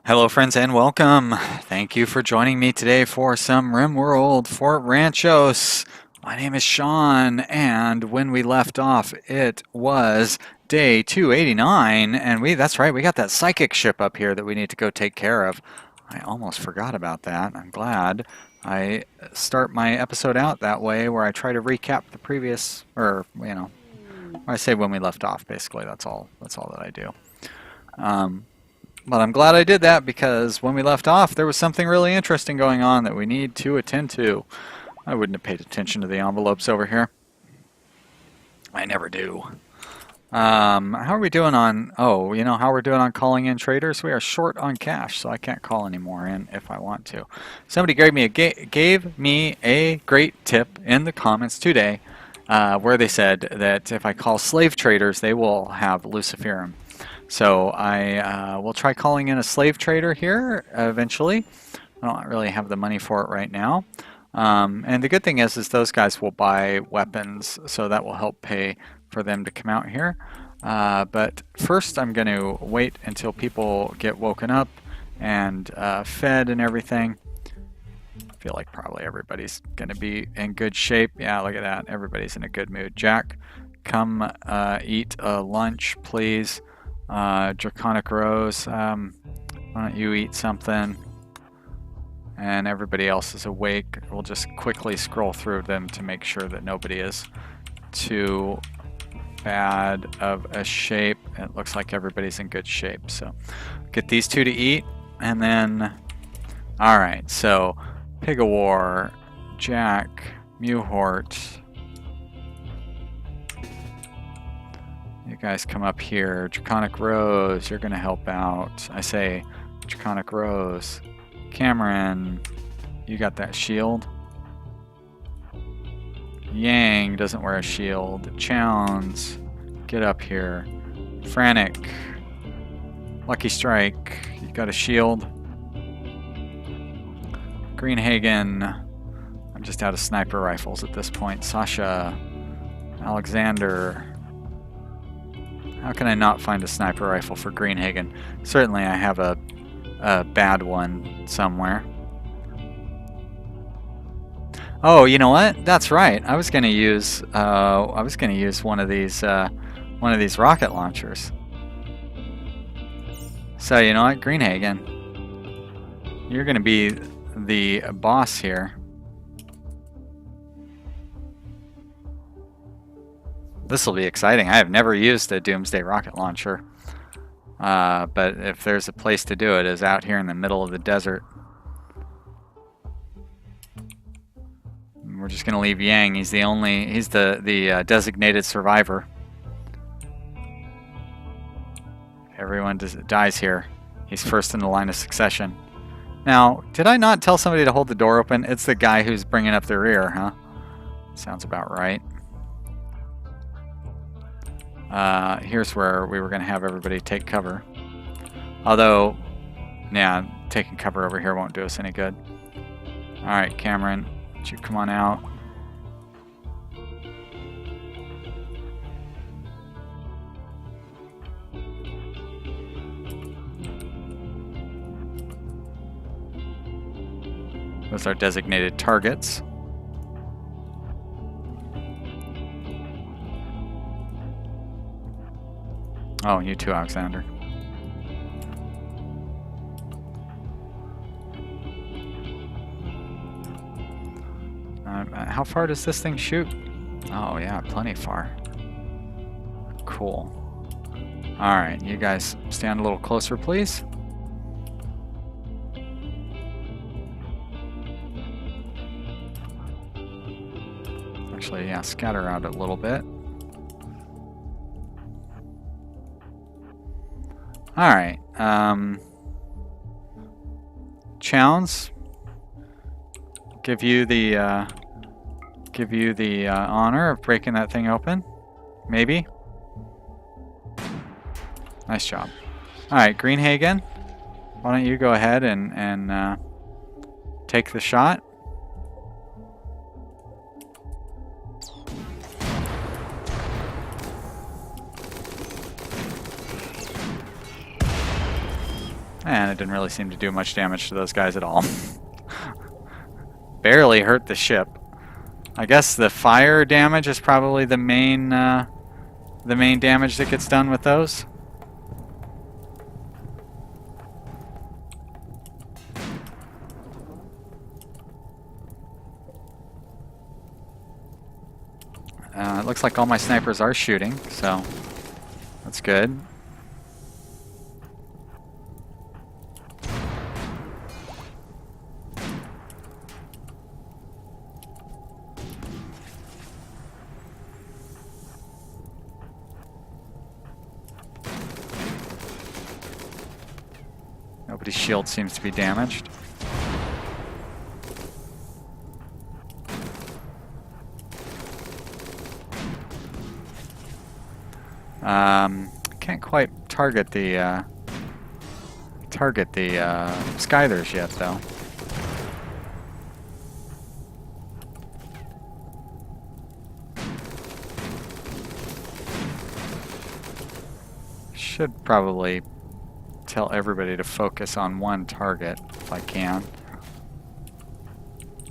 Hello friends and welcome. Thank you for joining me today for some Rimworld Fort Ranchos. My name is Sean, and when we left off it was day 289, and that's right, we got that psychic ship up here that we need to go take care of. I almost forgot about that. I'm glad I start my episode out that way, where I try to recap the previous, or I say when we left off, basically. That's all that I do. But I'm glad I did that, because when we left off there was something really interesting going on that we need to attend to. I wouldn't have paid attention to the envelopes over here. I never do. How are we doing on, how we're doing on calling in traders? We are short on cash, so I can't call any more in if I want to. Somebody gave me a great tip in the comments today, where they said that if I call slave traders, they will have Luciferum. So I will try calling in a slave trader here eventually. I don't really have the money for it right now. And the good thing is those guys will buy weapons, so that will help pay for them to come out here. But first I'm going to wait until people get woken up and fed and everything. I feel like probably everybody's going to be in good shape. Yeah, look at that. Everybody's in a good mood. Jack, come eat lunch, please. Draconic Rose, why don't you eat something? And everybody else is awake. We'll just quickly scroll through them to make sure that nobody is too bad of a shape. It looks like everybody's in good shape. So get these two to eat, and then, alright, so Pig of War, Jack, Mewhort. You guys come up here. Draconic Rose, you're going to help out. I say Draconic Rose. Cameron, you got that shield. Yang doesn't wear a shield. Chowns, get up here. Frantic, Lucky Strike, you got a shield. Greenhagen, I'm just out of sniper rifles at this point. Sasha, Alexander. How can I not find a sniper rifle for Greenhagen? Certainly I have a bad one somewhere. Oh, you know what? That's right. I was going to use one of these rocket launchers. So, you know what, Greenhagen, you're going to be the boss here. This will be exciting. I have never used a Doomsday rocket launcher, but if there's a place to do it, is out here in the middle of the desert. We're just going to leave Yang. He's the designated survivor. Everyone dies here. He's first in the line of succession. Now, did I not tell somebody to hold the door open? It's the guy who's bringing up the rear, huh? Sounds about right. Here's where we were going to have everybody take cover. Although, yeah, taking cover over here won't do us any good. Alright, Cameron, why don't you come on out? Those are designated targets. Oh, you too, Alexander. How far does this thing shoot? Oh yeah, plenty far. Cool. Alright, you guys stand a little closer, please. Actually, yeah, scatter out a little bit. Alright, Chowns, give you the honor of breaking that thing open. Maybe. Nice job. Alright, Greenhagen, why don't you go ahead and take the shot. And it didn't really seem to do much damage to those guys at all. Barely hurt the ship. I guess the fire damage is probably the main damage that gets done with those. It looks like all my snipers are shooting, so that's good. Nobody's shield seems to be damaged. Can't quite target the Skythers yet, though. Should probably tell everybody to focus on one target if I can.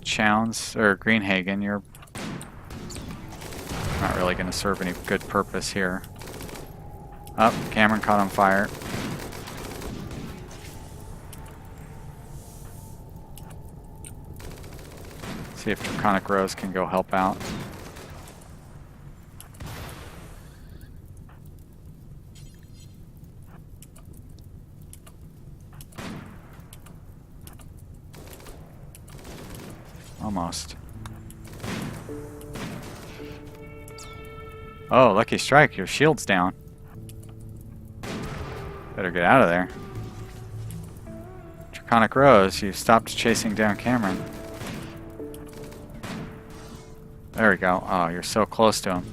Chowns or Greenhagen, you're not really going to serve any good purpose here. Oh, Cameron caught on fire. See if Draconic Rose can go help out. Almost. Oh, lucky strike, your shield's down. Better get out of there. Draconic Rose, you stopped chasing down Cameron. There we go. Oh, you're so close to him.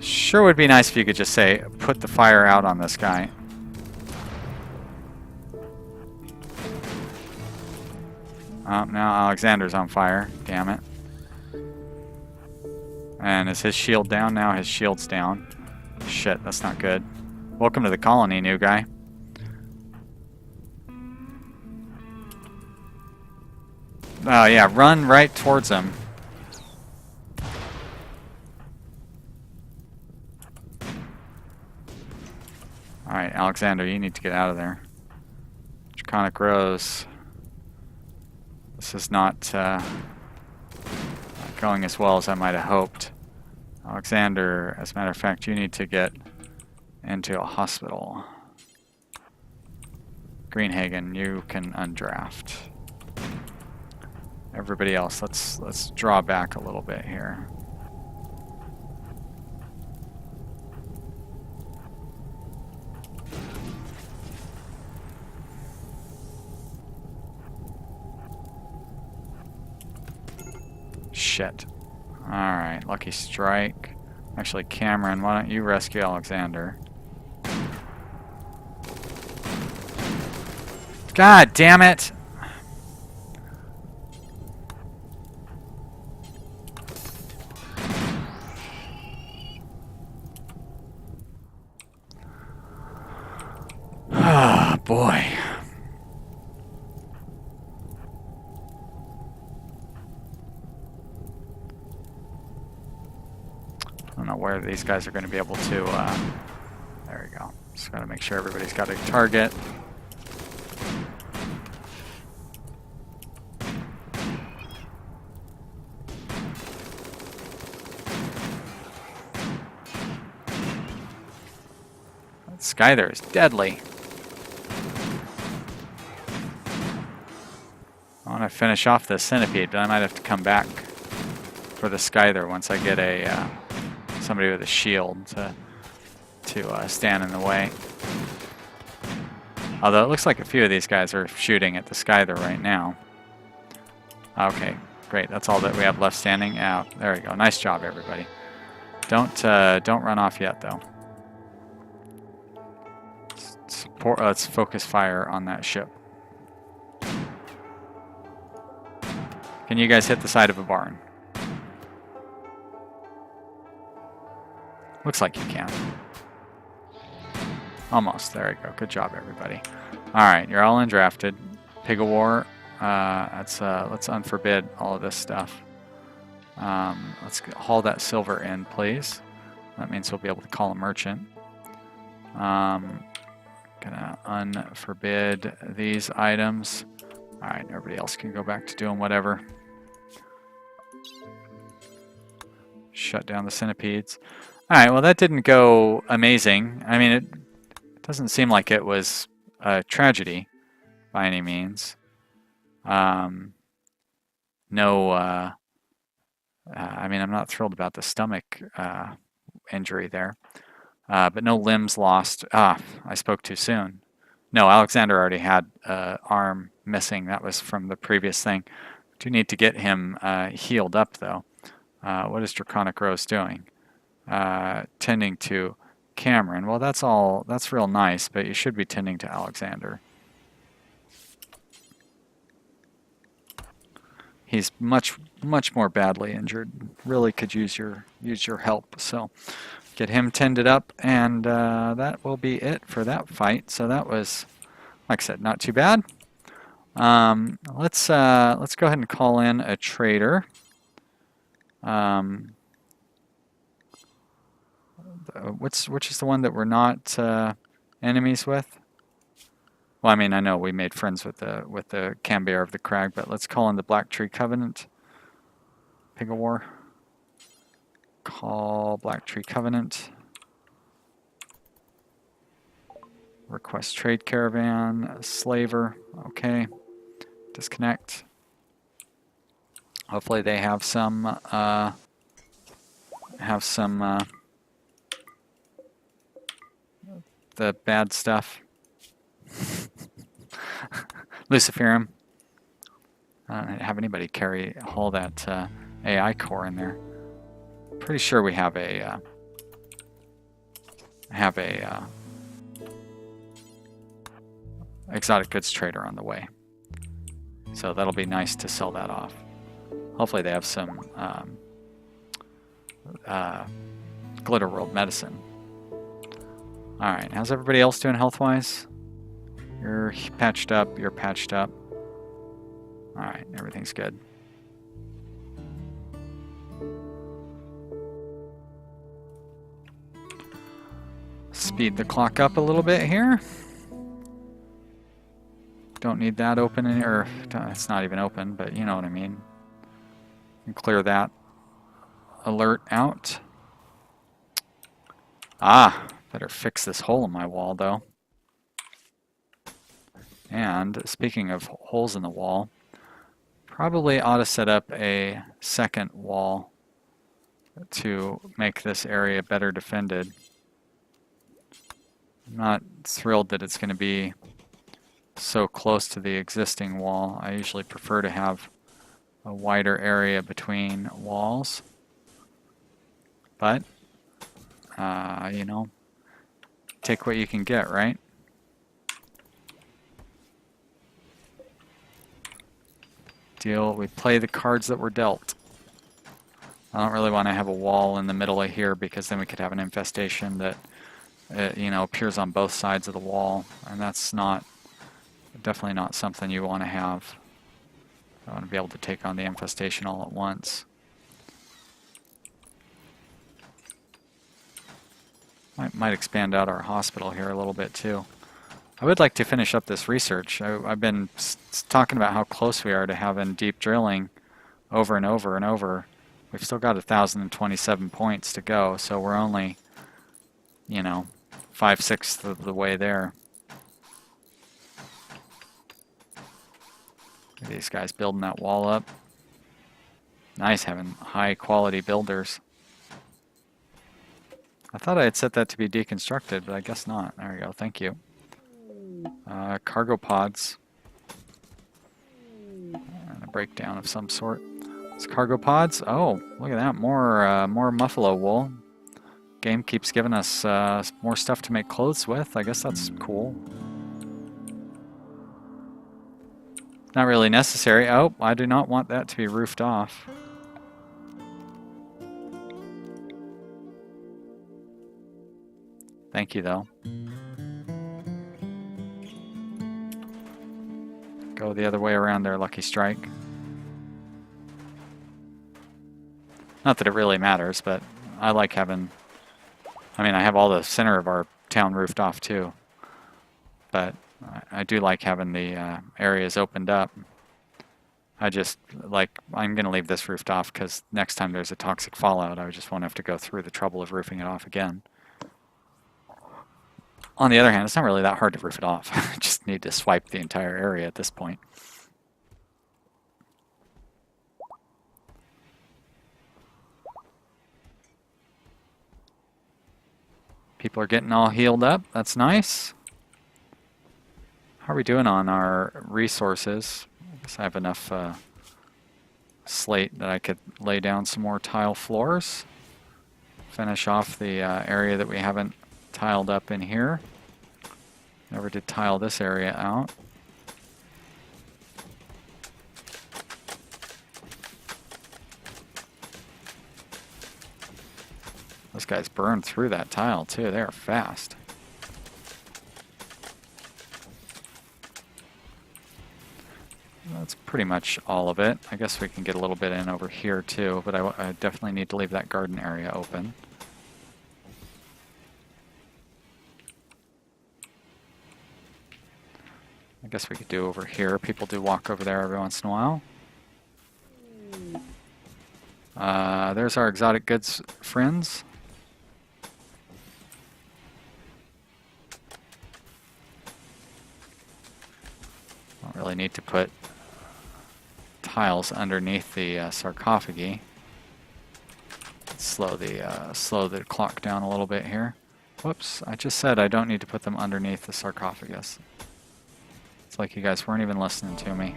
Sure would be nice if you could just say, put the fire out on this guy. Oh, now Alexander's on fire. Damn it. And is his shield down now? His shield's down. Shit, that's not good. Welcome to the colony, new guy. Oh yeah, run right towards him. Alright, Alexander, you need to get out of there. Draconic Rose. This is not going as well as I might have hoped. Alexander, as a matter of fact, you need to get into a hospital. Greenhagen, you can undraft. Everybody else, let's draw back a little bit here. Shit. Alright, lucky strike. Actually, Cameron, why don't you rescue Alexander? God damn it! Ah, boy. I don't know where these guys are going to be able to, there we go. Just got to make sure everybody's got a target. That Skyther is deadly. I want to finish off the Centipede, but I might have to come back for the Skyther once I get a somebody with a shield to stand in the way. Although it looks like a few of these guys are shooting at the Skyther right now. Okay, great. That's all that we have left standing. Yeah, there we go. Nice job, everybody. Don't run off yet, though. Let's focus fire on that ship. Can you guys hit the side of a barn? Looks like you can. Almost. There we go. Good job, everybody. Alright, you're all undrafted. Pig of War, let's unforbid all of this stuff. Let's haul that silver in, please. That means we'll be able to call a merchant. Gonna unforbid these items. Alright, everybody else can go back to doing whatever. Shut down the centipedes. Alright, well that didn't go amazing. I mean, it doesn't seem like it was a tragedy by any means. No, I mean, I'm not thrilled about the stomach injury there. But no limbs lost. Ah, I spoke too soon. No, Alexander already had arm missing. That was from the previous thing. Do need to get him healed up, though. What is Draconic Rose doing? Tending to Cameron. Well, that's real nice, but you should be tending to Alexander. He's much more badly injured. Really could use your help. So get him tended up, and that will be it for that fight. So that was, like I said, not too bad. Let's go ahead and call in a trader. Which is the one that we're not enemies with? Well, I mean, I know we made friends with the Cambier of the Crag, but let's call in the Black Tree Covenant. Pig of War. Call Black Tree Covenant. Request trade caravan. Slaver. Okay. Disconnect. Hopefully they have some the bad stuff. Luciferum. I don't have anybody haul that AI core in there. Pretty sure we have a exotic goods trader on the way. So that'll be nice to sell that off. Hopefully they have some Glitter World medicine. Alright, how's everybody else doing health-wise? You're patched up, you're patched up. Alright, everything's good. Speed the clock up a little bit here. Don't need that open, or it's not even open, but you know what I mean. And clear that alert out. Ah, better fix this hole in my wall, though. And speaking of holes in the wall, probably ought to set up a second wall to make this area better defended. I'm not thrilled that it's going to be so close to the existing wall. I usually prefer to have a wider area between walls. But, you know, take what you can get, right? We play the cards that were dealt. I don't really want to have a wall in the middle of here because then we could have an infestation that, you know, appears on both sides of the wall, and that's definitely not something you want to have. I want to be able to take on the infestation all at once. Might expand out our hospital here a little bit too. I would like to finish up this research. I've been talking about how close we are to having deep drilling over and over and over. We've still got 1,027 points to go, so we're only, you know, 5/6 of the way there. These guys building that wall up. Nice having high quality builders. I thought I had set that to be deconstructed, but I guess not. There we go, thank you. Cargo pods. And a breakdown of some sort. It's cargo pods. Oh, look at that. More muffalo wool. Game keeps giving us more stuff to make clothes with. I guess that's cool. Not really necessary. Oh, I do not want that to be roofed off. Thank you, though. Go the other way around there, Lucky Strike. Not that it really matters, but I like having... I mean, I have all the center of our town roofed off too. But I do like having the areas opened up. I just, like, I'm going to leave this roofed off because next time there's a toxic fallout, I just won't have to go through the trouble of roofing it off again. On the other hand, it's not really that hard to roof it off. I just need to swipe the entire area at this point. People are getting all healed up. That's nice. How are we doing on our resources? I guess I have enough slate that I could lay down some more tile floors. Finish off the area that we haven't tiled up in here. Never did tile this area out. Those guys burned through that tile too. They're fast. That's pretty much all of it. I guess we can get a little bit in over here too, but I definitely need to leave that garden area open. I guess we could do over here. People do walk over there every once in a while. There's our exotic goods friends. Don't really need to put tiles underneath the sarcophagi. Slow the clock down a little bit here. Whoops, I just said I don't need to put them underneath the sarcophagus. It's like you guys weren't even listening to me.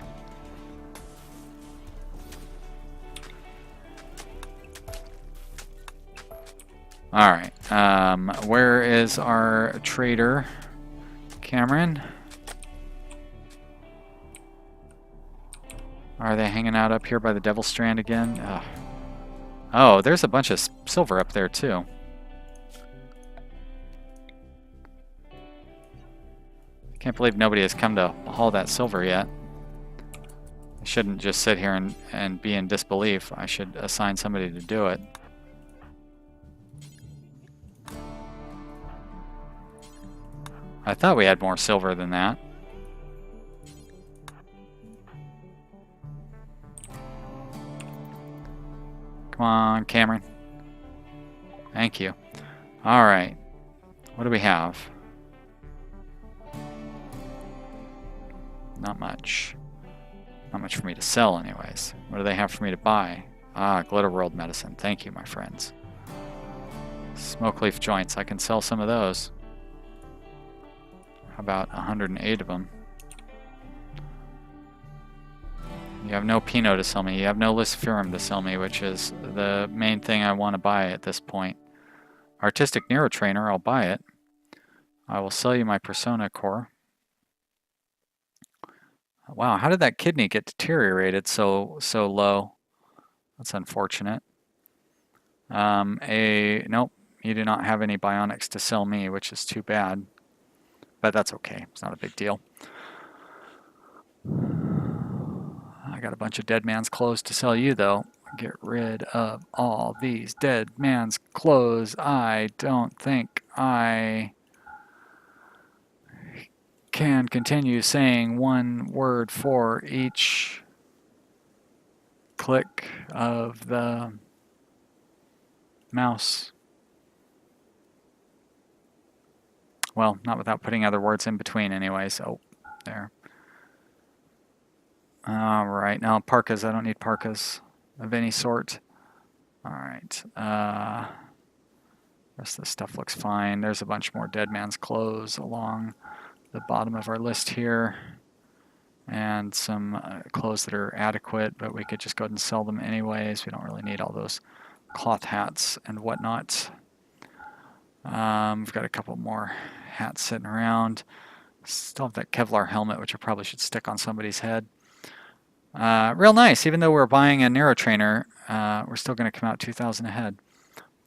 Alright, where is our trader, Cameron? Are they hanging out up here by the Devil's Strand again? Ugh. Oh, there's a bunch of silver up there too. Can't believe nobody has come to haul that silver yet. I shouldn't just sit here and be in disbelief. I should assign somebody to do it. I thought we had more silver than that. Come on, Cameron. Thank you. All right. What do we have? Not much. Not much for me to sell anyways. What do they have for me to buy? Ah, Glitter World medicine. Thank you, my friends. Smoke leaf joints. I can sell some of those. How about 108 of them? You have no Pinot to sell me. You have no Luciferum to sell me, which is the main thing I want to buy at this point. Artistic Neurotrainer, I'll buy it. I will sell you my Persona Core. Wow, how did that kidney get deteriorated so low? That's unfortunate. Nope, you do not have any bionics to sell me, which is too bad. But that's okay, it's not a big deal. I got a bunch of dead man's clothes to sell you though. Get rid of all these dead man's clothes. I don't think I can continue saying one word for each click of the mouse. Well, not without putting other words in between anyways. Oh, there. Alright, now parkas. I don't need parkas of any sort. Alright. Rest of the stuff looks fine. There's a bunch more dead man's clothes along the bottom of our list here. And some clothes that are adequate, but we could just go ahead and sell them anyways. We don't really need all those cloth hats and whatnot. We've got a couple more hats sitting around. Still have that Kevlar helmet, which I probably should stick on somebody's head. Real nice. Even though we're buying a Neurotrainer, we're still going to come out 2,000 ahead.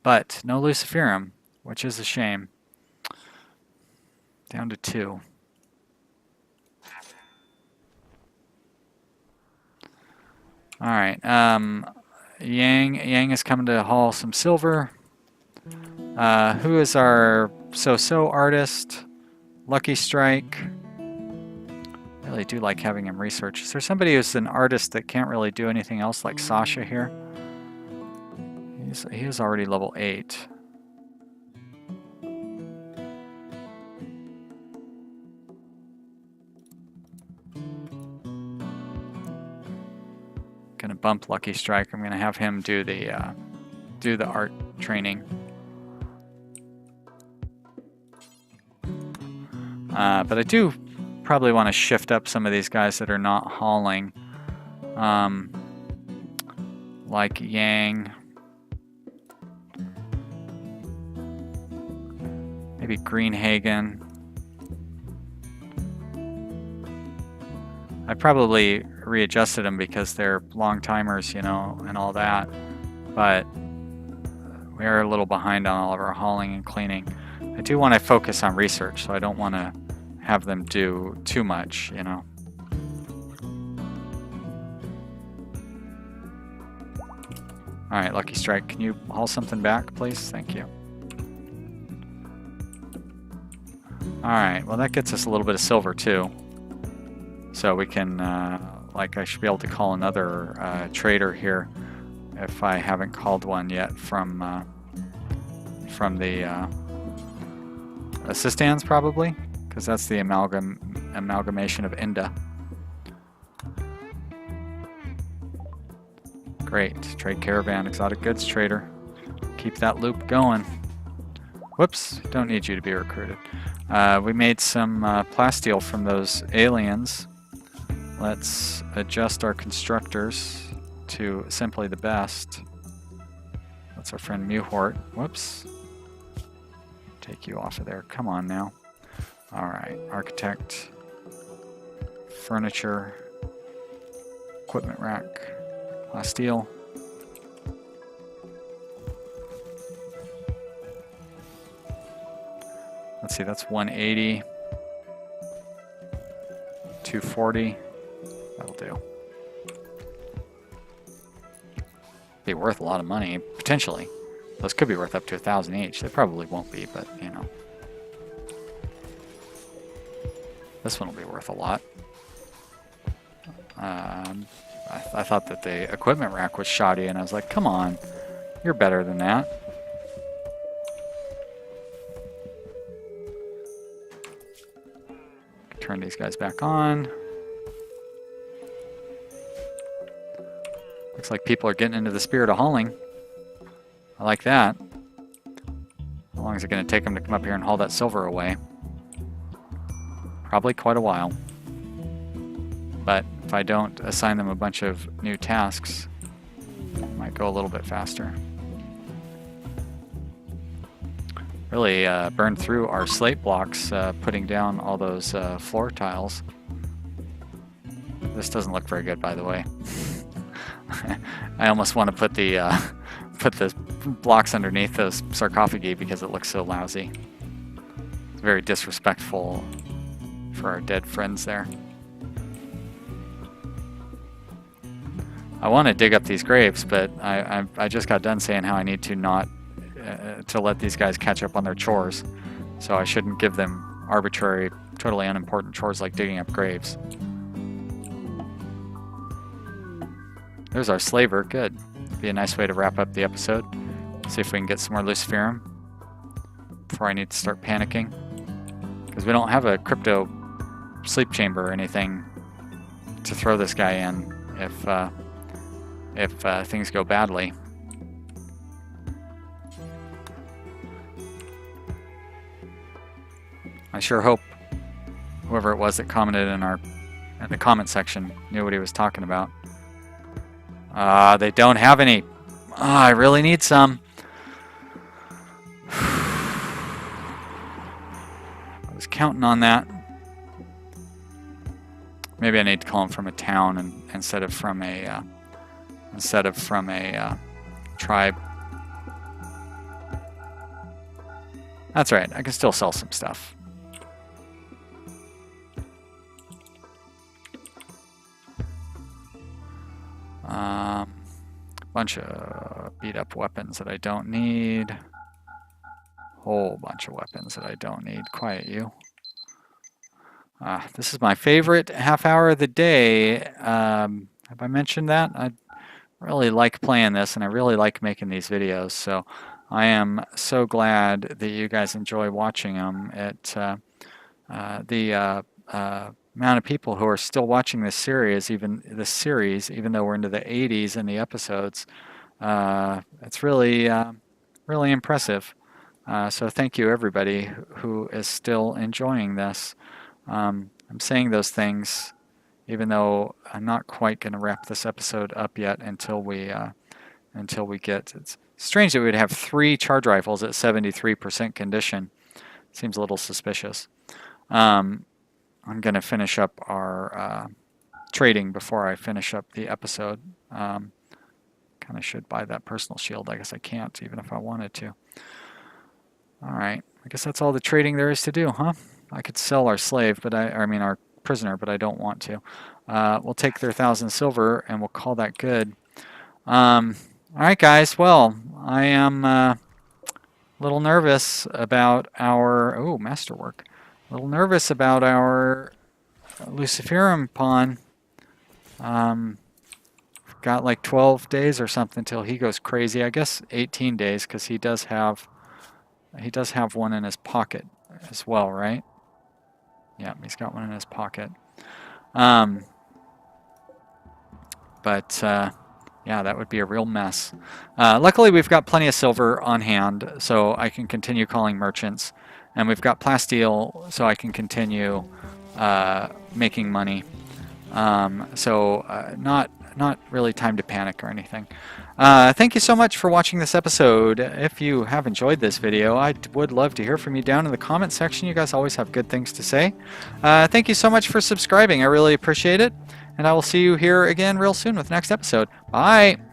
But no Luciferum, which is a shame. Down to 2. Alright, Yang is coming to haul some silver. Who is our so-so artist? Lucky Strike. I really do like having him research. Is there somebody who's an artist that can't really do anything else like Sasha here? He is already level 8. Gonna bump Lucky Strike. I'm gonna have him do the art training. But I do probably want to shift up some of these guys that are not hauling, like Yang, maybe Greenhagen. I probably readjusted them because they're long timers, you know, and all that, but we are a little behind on all of our hauling and cleaning. I do want to focus on research, so I don't want to have them do too much, you know. Alright, Lucky Strike, can you haul something back, please? Thank you. Alright, well that gets us a little bit of silver too. So we can, like, I should be able to call another trader here if I haven't called one yet from the assistants probably, because that's the amalgamation of Inda. Great, trade caravan, exotic goods trader. Keep that loop going. Whoops, don't need you to be recruited. We made some plasteel from those aliens. Let's adjust our constructors to simply the best. That's our friend Muhort. Whoops. Take you off of there. Come on now. Alright, architect, furniture, equipment rack, plasteel. Let's see, that's 180, 240. That'll do. Be worth a lot of money, potentially. Those could be worth up to 1,000 each. They probably won't be, but you know. This one will be worth a lot. I thought that the equipment rack was shoddy, and I was like, come on, you're better than that. Turn these guys back on. Looks like people are getting into the spirit of hauling. I like that. How long is it going to take them to come up here and haul that silver away? Probably quite a while. But if I don't assign them a bunch of new tasks, it might go a little bit faster. Really burned through our slate blocks putting down all those floor tiles. This doesn't look very good, by the way. I almost want to put the blocks underneath those sarcophagi because it looks so lousy. It's very disrespectful for our dead friends there. I want to dig up these graves, but I just got done saying how I need to not to let these guys catch up on their chores. So I shouldn't give them arbitrary, totally unimportant chores like digging up graves. There's our slaver. Good. Be a nice way to wrap up the episode. See if we can get some more Luciferum before I need to start panicking. Because we don't have a crypto sleep chamber or anything to throw this guy in if things go badly. I sure hope whoever it was that commented in the comment section knew what he was talking about. They don't have any. I really need some. I was counting on that. Maybe I need to call him from a town instead of from a tribe. That's right. I can still sell some stuff. Bunch of beat up weapons that I don't need. Whole bunch of weapons that I don't need. Quiet you. This is my favorite half hour of the day. Have I mentioned that? I really like playing this and I really like making these videos. So I am so glad that you guys enjoy watching them. The amount of people who are still watching this series, even though we're into the 80s in the episodes, it's really, really impressive. So thank you everybody who is still enjoying this. I'm saying those things even though I'm not quite going to wrap this episode up yet until we get. It's strange that we would have 3 charge rifles at 73% condition. Seems a little suspicious. I'm going to finish up our trading before I finish up the episode. Kind of should buy that personal shield. I guess I can't, even if I wanted to. All right. I guess that's all the trading there is to do, huh? I could sell our slave, but I mean our prisoner, but I don't want to. We'll take their 1,000 silver and we'll call that good. All right, guys. Well, I am a little nervous about our masterwork. A little nervous about our Luciferum pawn. Got like 12 days or something till he goes crazy. I guess 18 days because he does have one in his pocket as well, right? Yeah, he's got one in his pocket. Yeah, that would be a real mess. Luckily, we've got plenty of silver on hand, so I can continue calling merchants. And we've got plasteel, so I can continue making money. Not really time to panic or anything. Thank you so much for watching this episode. If you have enjoyed this video, I would love to hear from you down in the comment section. You guys always have good things to say. Thank you so much for subscribing. I really appreciate it. And I will see you here again real soon with the next episode. Bye!